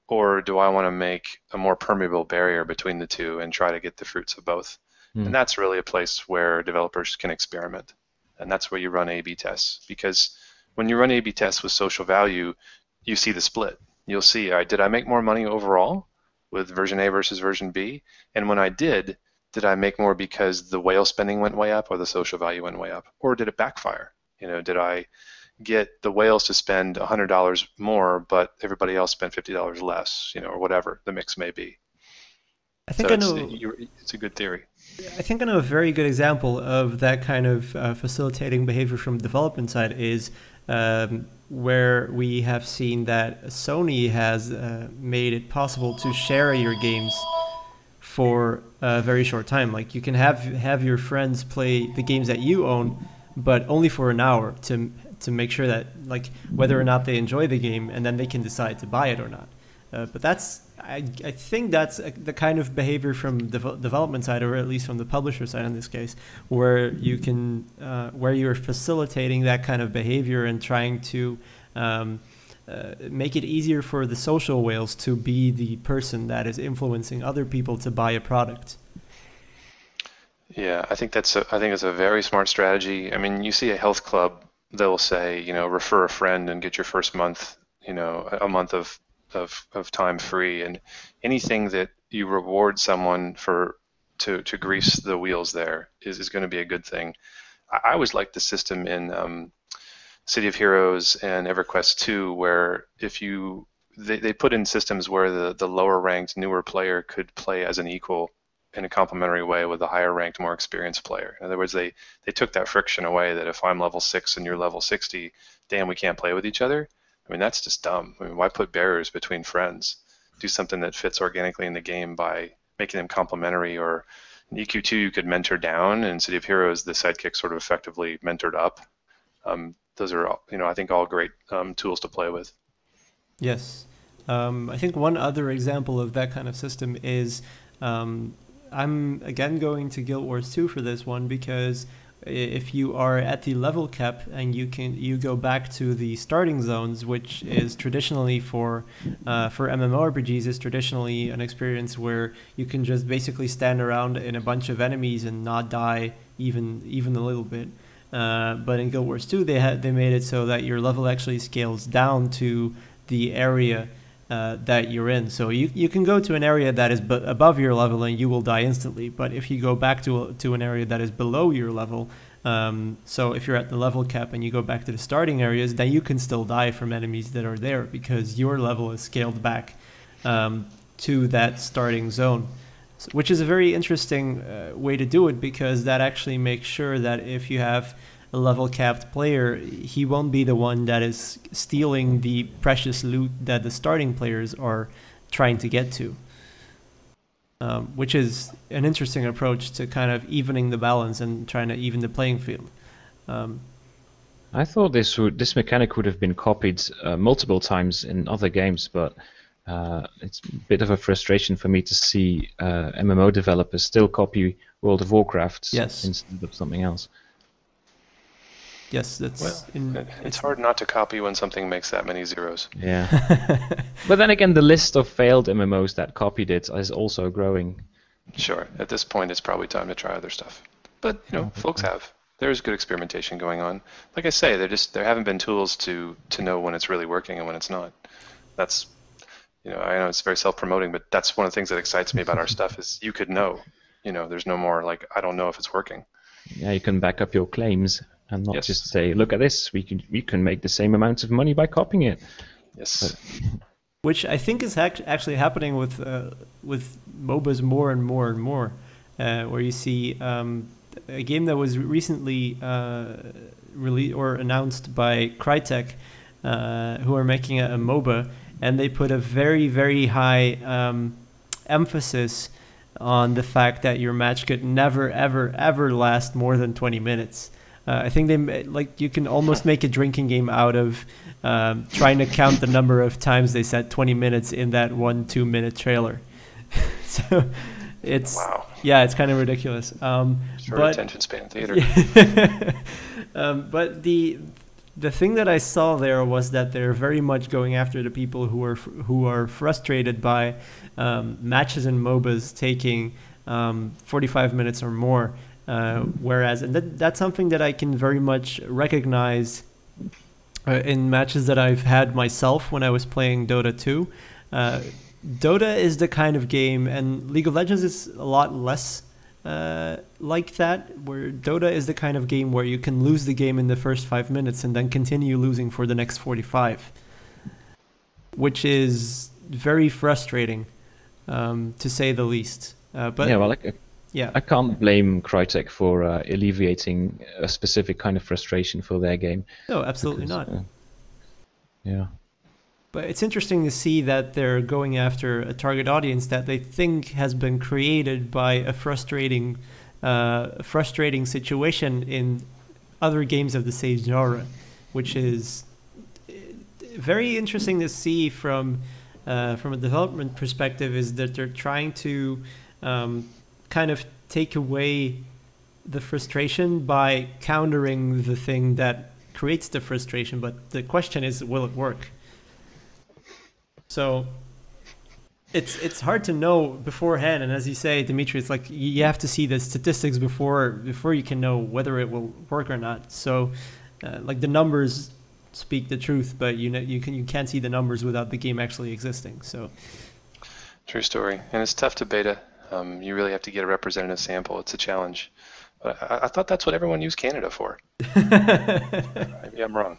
Or do I want to make a more permeable barrier between the two and try to get the fruits of both? And that's really a place where developers can experiment. And that's where you run A/B tests. Because when you run A/B tests with social value, you see the split. You'll see, did I make more money overall with version A versus version B? And when I did I make more because the whale spending went way up or the social value went way up? Or did it backfire? Did I get the whales to spend $100 more, but everybody else spent $50 less, or whatever the mix may be? I think so I know. it's a good theory. I think I know a very good example of that kind of facilitating behavior from the development side is where we have seen that Sony has made it possible to share your games for a very short time. Like you can have your friends play the games that you own, but only for an hour to make sure that like whether or not they enjoy the game, and then they can decide to buy it or not. But I think that's the kind of behavior from the development side, or at least from the publisher side in this case, where you can where you're facilitating that kind of behavior and trying to make it easier for the social whales to be the person that is influencing other people to buy a product. Yeah, I think it's a very smart strategy. I mean, you see a health club, they'll say, refer a friend and get your first month, a month of time free, and anything that you reward someone to grease the wheels there is going to be a good thing. I always liked the system in City of Heroes and EverQuest 2, where they put in systems where the lower ranked newer player could play as an equal in a complementary way with a higher ranked, more experienced player. In other words, they took that friction away, that if I'm level 6 and you're level 60, damn, we can't play with each other. I mean, that's just dumb. I mean, why put barriers between friends? Do something that fits organically in the game by making them complementary. Or in EQ2, you could mentor down. In City of Heroes, the sidekick sort of effectively mentored up. Those are, I think, all great tools to play with. Yes. I think one other example of that kind of system is, I'm again going to Guild Wars 2 for this one, because if you are at the level cap and you go back to the starting zones, which is traditionally for MMORPGs, is traditionally an experience where you can just basically stand around in a bunch of enemies and not die even a little bit. But in Guild Wars 2, they made it so that your level actually scales down to the area that you're in. So you can go to an area that is above your level and you will die instantly. But if you go back to an area that is below your level, so if you're at the level cap and you go back to the starting areas, then you can still die from enemies that are there because your level is scaled back to that starting zone. Which is a very interesting way to do it, because that actually makes sure that if you have a level capped player, he won't be the one that is stealing the precious loot that the starting players are trying to get to, which is an interesting approach to kind of evening the balance and trying to even the playing field. I thought this mechanic would have been copied multiple times in other games, but it's a bit of a frustration for me to see MMO developers still copy World of Warcraft instead of something else. Yes, it's hard not to copy when something makes that many zeros. Yeah. But then again, the list of failed MMOs that copied it is also growing. Sure. At this point, it's probably time to try other stuff. But, folks have. There's good experimentation going on. Like I say, there haven't been tools to know when it's really working and when it's not. That's, I know it's very self-promoting, but that's one of the things that excites me about our stuff is you could know. There's no more like, I don't know if it's working. Yeah, you can back up your claims and not just say, look at this, we can make the same amount of money by copying it. Yes. Which I think is actually happening with MOBAs more and more and more, where you see a game that was recently released or announced by Crytek, who are making a MOBA, and they put a very, very high emphasis on the fact that your match could never, ever, ever last more than 20 minutes. I think you can almost make a drinking game out of trying to count the number of times they said 20 minutes in that 1-2 minute trailer. So it's it's kind of ridiculous. Short attention span theater. But the thing that I saw there was that they're very much going after the people who are frustrated by matches and MOBAs taking 45 minutes or more. Whereas, and that's something that I can very much recognize in matches that I've had myself when I was playing Dota 2. Dota is the kind of game, and League of Legends is a lot less like that, where Dota is the kind of game where you can lose the game in the first 5 minutes and then continue losing for the next 45, which is very frustrating. to say the least. But yeah, well, yeah, I can't blame Crytek for alleviating a specific kind of frustration for their game. no, absolutely because, not. Yeah. But it's interesting to see that they're going after a target audience that they think has been created by a frustrating situation in other games of the same genre, which is very interesting to see from a development perspective. Is that they're trying to kind of take away the frustration by countering the thing that creates the frustration. But the question is, will it work? So it's hard to know beforehand, and as you say, Dmitri, it's like you have to see the statistics before you can know whether it will work or not. So like the numbers speak the truth, but you can't see the numbers without the game actually existing. So true story, and it's tough to beta. You really have to get a representative sample. It's a challenge. But I thought that's what everyone used Canada for. Maybe I'm wrong.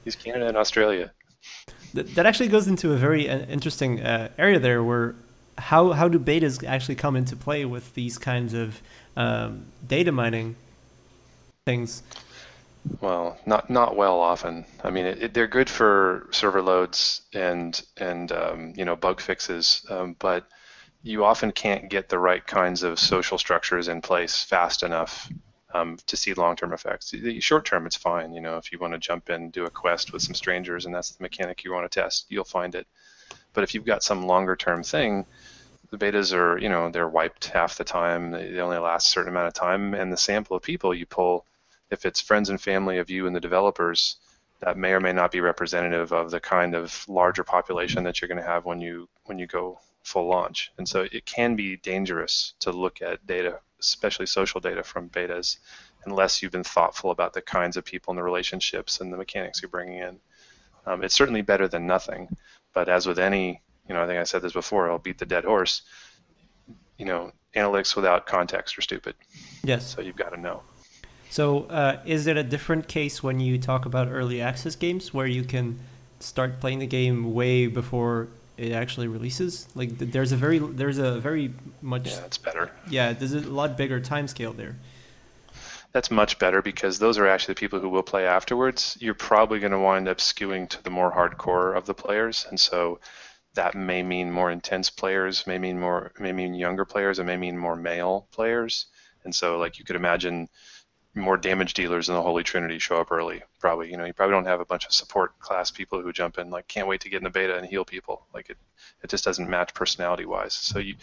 Use Canada and Australia. That actually goes into a very interesting area there, where how do betas actually come into play with these kinds of data mining things? Well, not well often. I mean, they're good for server loads and bug fixes, but you often can't get the right kinds of social structures in place fast enough to see long-term effects. Short-term, it's fine. If you want to jump in, do a quest with some strangers, and that's the mechanic you want to test, you'll find it. But if you've got some longer-term thing, the betas are, they're wiped half the time. They only last a certain amount of time, and the sample of people you pull, if it's friends and family of you and the developers, that may or may not be representative of the kind of larger population that you're going to have when you go full launch. And so it can be dangerous to look at data, especially social data from betas, unless you've been thoughtful about the kinds of people and the relationships and the mechanics you're bringing in. It's certainly better than nothing, but as with any, I think I said this before, I'll beat the dead horse, analytics without context are stupid. Yes. So you've got to know. So is it a different case when you talk about early access games, where you can start playing the game way before it actually releases? Like there's a very much. Yeah, it's better. Yeah, there's a lot bigger time scale there. That's much better, because those are actually the people who will play afterwards. You're probably going to wind up skewing to the more hardcore of the players, and so that may mean more intense players, may mean younger players, and may mean more male players. And so, like, you could imagine more damage dealers in the Holy Trinity show up early. Probably, you probably don't have a bunch of support class people who jump in, like, can't wait to get in the beta and heal people. Like, it just doesn't match personality-wise. So you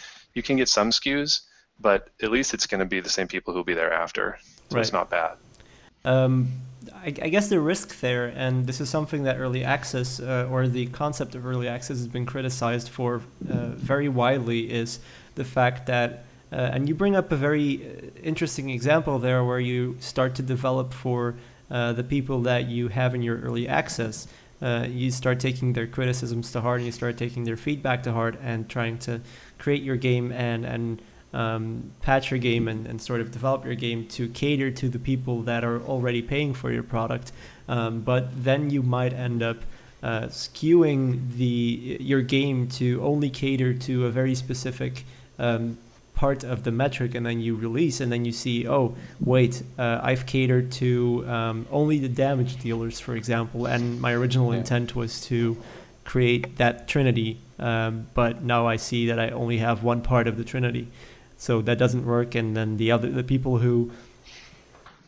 can get some skews, but at least it's going to be the same people who'll be there after. So right. It's not bad. I guess the risk there, and this is something that early access, or the concept of early access, has been criticized for very widely, is the fact that, and you bring up a very interesting example there, where you start to develop for the people that you have in your early access. You start taking their criticisms to heart, and you start taking their feedback to heart, and trying to create your game and patch your game and sort of develop your game to cater to the people that are already paying for your product. But then you might end up skewing your game to only cater to a very specific part of the metric, and then you release, and then you see, oh wait, I've catered to only the damage dealers, for example, and my original intent was to create that trinity, but now I see that I only have one part of the trinity. So that doesn't work, and then the people who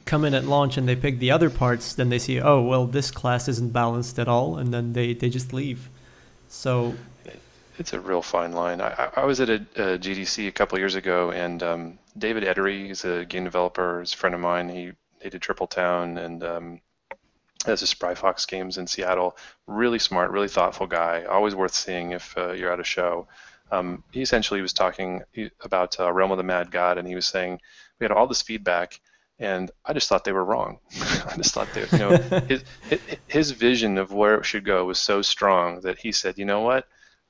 come in at launch and they pick the other parts, then they see, oh well, this class isn't balanced at all, and then they just leave. So it's a real fine line. I was at a GDC a couple years ago, and David Edery, he's a game developer, he's a friend of mine. They did Triple Town and has a Spry Fox Games in Seattle. Really smart, really thoughtful guy. Always worth seeing if you're at a show. He essentially was talking about Realm of the Mad God, and he was saying we had all this feedback, and I just thought they were wrong. I just thought his vision of where it should go was so strong that he said, you know what?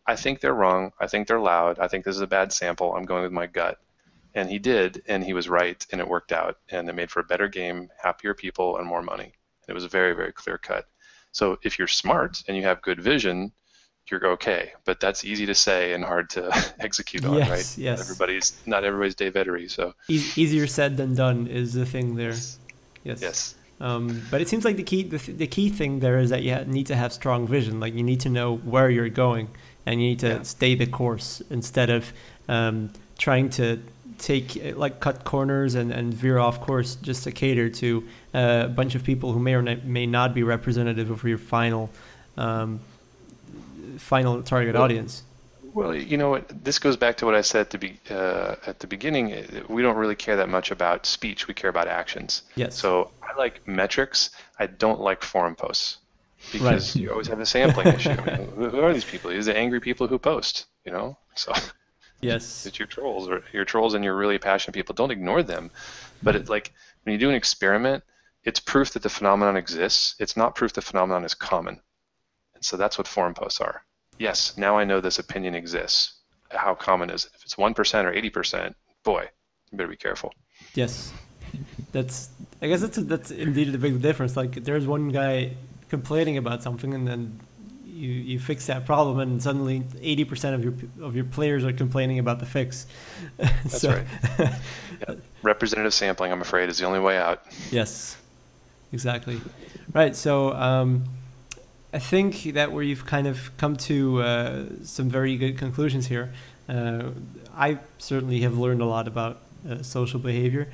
I think they're wrong. I think they're loud. I think this is a bad sample. I'm going with my gut. And he did, and he was right, and it worked out, and it made for a better game, happier people, and more money. And it was very, very clear cut. So if you're smart and you have good vision, you're okay. But that's easy to say and hard to execute on, Yes, right? yes. Not everybody's Dave Edery, so. Easier said than done is the thing there. Yes. Yes. But it seems like the key thing there is that you need to have strong vision. Like, you need to know where you're going, and you need to stay the course instead of trying to cut corners and veer off course just to cater to a bunch of people who may or may not be representative of your final target audience. Well, you know what? This goes back to what I said at the beginning. We don't really care that much about speech. We care about actions. Yes. So I like metrics. I don't like forum posts because you always have a sampling issue. I mean, who are these people? These are angry people who post. So. Yes. It's your trolls and your really passionate people. Don't ignore them. But when you do an experiment, it's proof that the phenomenon exists. It's not proof the phenomenon is common. And so that's what forum posts are. Yes, now I know this opinion exists. How common is it? If it's 1% or 80%, boy, you better be careful. Yes. I guess that's indeed the big difference. Like, there's one guy complaining about something, and then you fix that problem, and suddenly 80% of your players are complaining about the fix. That's right. Yeah. Representative sampling, I'm afraid, is the only way out. Yes, exactly. Right. So I think that we've kind of come to some very good conclusions here. I certainly have learned a lot about social behavior.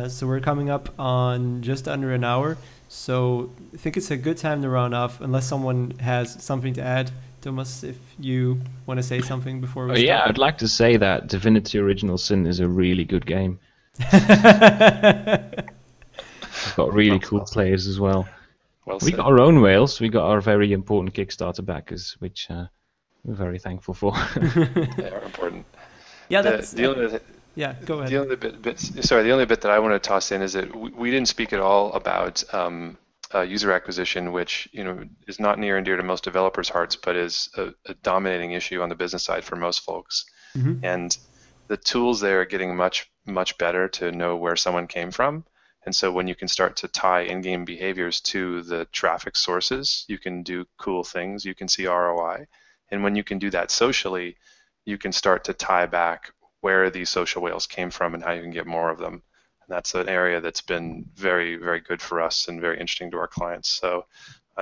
So we're coming up on just under an hour. So I think it's a good time to round off, unless someone has something to add. Thomas, if you want to say something before we start. Yeah, I'd like to say that Divinity Original Sin is a really good game. It's got really cool players as well. We got our own whales. We got our very important Kickstarter backers, which we're very thankful for. They are important. Yeah, that's... Yeah, go ahead. The only bit that I want to toss in is that we didn't speak at all about user acquisition, which is not near and dear to most developers' hearts, but is a dominating issue on the business side for most folks. Mm-hmm. And the tools there are getting much, much better to know where someone came from. And so when you can start to tie in-game behaviors to the traffic sources, you can do cool things. You can see ROI. And when you can do that socially, you can start to tie back where these social whales came from and how you can get more of them. And that's an area that's been very, very good for us and very interesting to our clients. So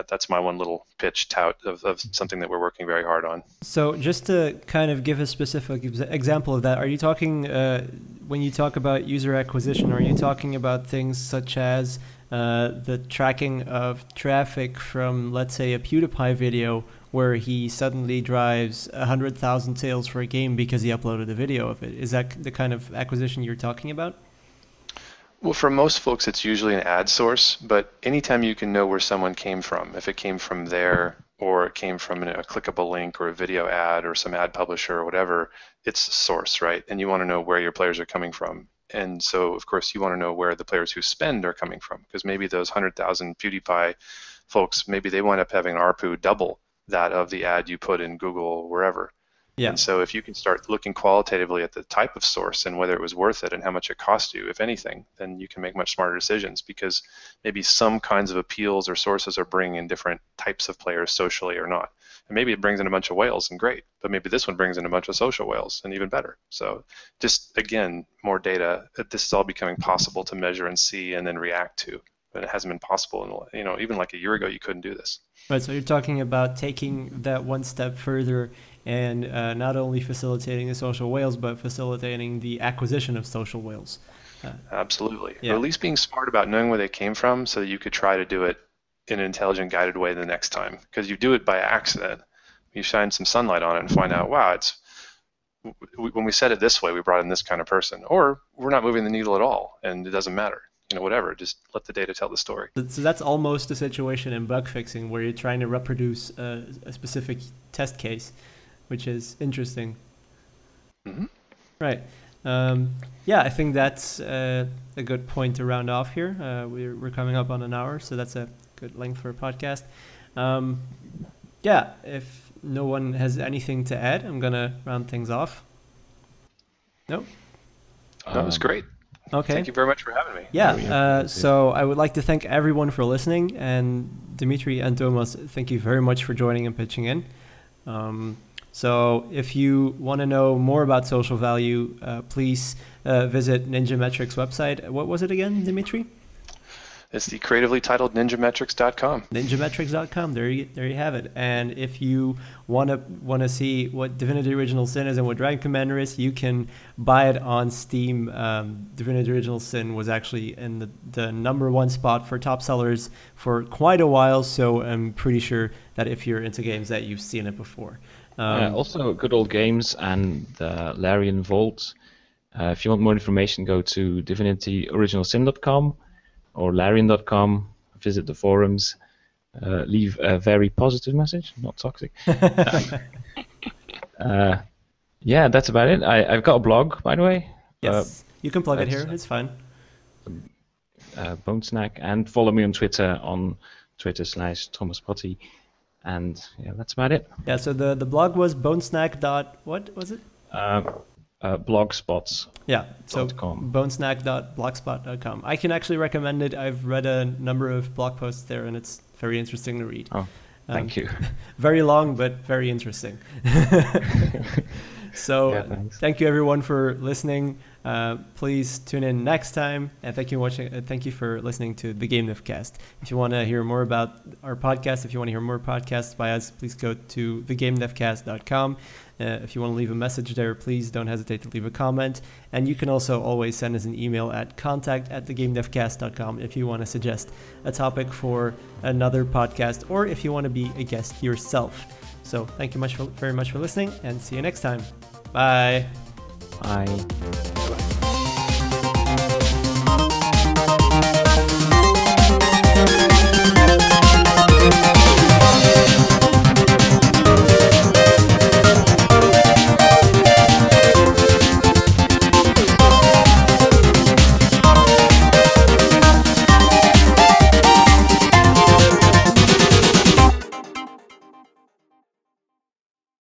that's my one little pitch tout of something that we're working very hard on. So just to kind of give a specific example of that, are you talking, when you talk about user acquisition, are you talking about things such as the tracking of traffic from, let's say, a PewDiePie video where he suddenly drives 100,000 sales for a game because he uploaded a video of it? Is that the kind of acquisition you're talking about? Well, for most folks, it's usually an ad source, but anytime you can know where someone came from, if it came from there or it came from a clickable link or a video ad or some ad publisher or whatever, it's a source, right? And you want to know where your players are coming from. And so, of course, you want to know where the players who spend are coming from, because maybe those 100,000 PewDiePie folks, maybe they wind up having an ARPU double that of the ad you put in Google or wherever. Yeah. And so if you can start looking qualitatively at the type of source and whether it was worth it and how much it cost you, if anything, then you can make much smarter decisions, because maybe some kinds of appeals or sources are bringing in different types of players socially or not. And maybe it brings in a bunch of whales and great, but maybe this one brings in a bunch of social whales and even better. So just, again, more data. This is all becoming possible to measure and see and then react to. But it hasn't been possible. Even like a year ago, you couldn't do this. Right. So you're talking about taking that one step further and not only facilitating the social whales, but facilitating the acquisition of social whales. Absolutely. Yeah. Or at least being smart about knowing where they came from so that you could try to do it in an intelligent, guided way the next time. Because you do it by accident. You shine some sunlight on it and find out, wow, when we said it this way, we brought in this kind of person. Or we're not moving the needle at all, and it doesn't matter. Whatever, just let the data tell the story. So that's almost a situation in bug fixing where you're trying to reproduce a specific test case, which is interesting. Mm-hmm. Right. Yeah, I think that's a good point to round off here. We're coming up on an hour, so that's a good length for a podcast. Yeah, if no one has anything to add, I'm going to round things off. No? That was great. Okay. Thank you very much for having me. Yeah, so I would like to thank everyone for listening, and Dmitri and Thomas, thank you very much for joining and pitching in. So if you want to know more about social value, please visit Ninjametrics website. What was it again, Dmitri? It's the creatively titled ninjametrics.com. Ninjametrics.com. There you have it. And if you want to see what Divinity Original Sin is and what Dragon Commander is, you can buy it on Steam. Divinity Original Sin was actually in the #1 spot for top sellers for quite a while. So I'm pretty sure that if you're into games that you've seen it before. Also, good old games and Larian Vault. If you want more information, go to divinityoriginalsin.com. or Larian.com, visit the forums, leave a very positive message, not toxic. Yeah, that's about it. I've got a blog, by the way. Yes, you can plug it here, it's fine. Bone Snack, and follow me on Twitter /Thomas Pottie. And yeah, that's about it. Yeah, so the blog was bonesnack. What was it? Blogspots. Yeah, so bonesnack.blogspot.com. I can actually recommend it. I've read a number of blog posts there, and it's very interesting to read. Oh, thank you. Very long, but very interesting. So yeah, thank you everyone for listening. Please tune in next time, and thank you for listening to the Gamedev Cast. If you want to hear more about our podcast, if you want to hear more podcasts by us, please go to thegamedevcast.com. If you want to leave a message there, please don't hesitate to leave a comment. And you can also always send us an email at contact@thegamedevcast.com if you want to suggest a topic for another podcast, or if you want to be a guest yourself. So thank you very much for listening, and see you next time. Bye. Bye.